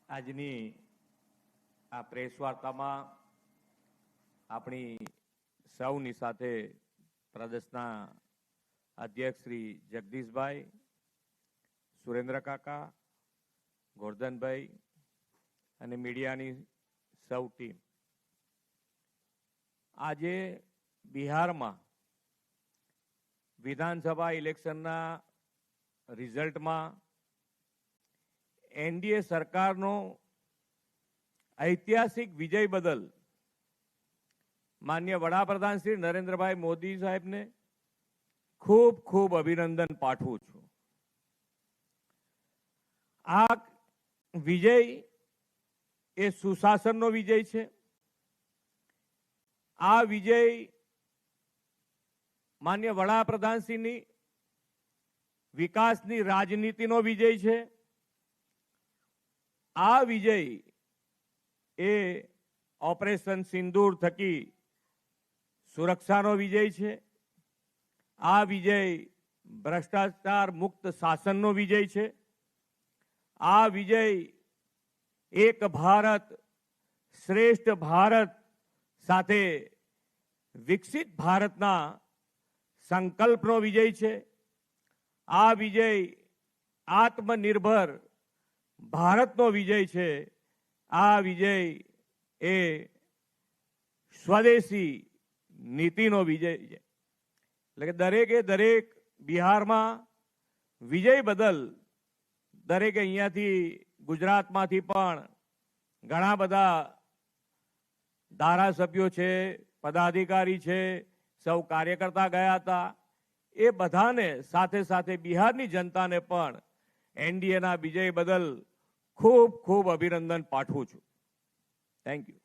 આજની આ પ્રેસ વાર્તામાં આપણી સૌની સાથે પ્રદેશના અધ્યક્ષ શ્રી જગદીશભાઈ, સુરેન્દ્ર કાકા, ગોરધનભાઈ અને મીડિયાની સૌ ટીમ. આજે બિહારમાં વિધાનસભા ઇલેક્શનના રિઝલ્ટમાં એનડીએ સરકારનો ઐતિહાસિક વિજય બદલ માન્ય વડાપ્રધાન શ્રી નરેન્દ્રભાઈ મોદી સાહેબને ખૂબ ખૂબ અભિનંદન પાઠવું છું. આ વિજય એ સુશાસનનો વિજય છે. આ વિજય માન્ય વડાપ્રધાનશ્રીની વિકાસની રાજનીતિનો વિજય છે. આ વિજય એ ઓપરેશન સિંદૂર થકી સુરક્ષાનો વિજય છે. આ વિજય ભ્રષ્ટાચાર મુક્ત શાસનનો વિજય છે. આ વિજય એક ભારત શ્રેષ્ઠ ભારત સાથે વિકસિત ભારતના સંકલ્પનો વિજય છે. આ વિજય આત્મનિર્ભર ભારતનો વિજય છે. આ વિજય એ સ્વદેશી નીતિનો વિજય છે. એટલે કે દરેકે દરેક બિહારમાં વિજય બદલ દરેકે અહીંયાથી ગુજરાતમાંથી પણ ઘણા બધા ધારાસભ્યો છે, પદાધિકારી છે, સૌ કાર્યકર્તા ગયા હતા. એ બધાને સાથે સાથે બિહારની જનતાને પણ એનડીએના વિજય બદલ ખૂબ ખૂબ અભિનંદન પાઠવું છું. Thank you.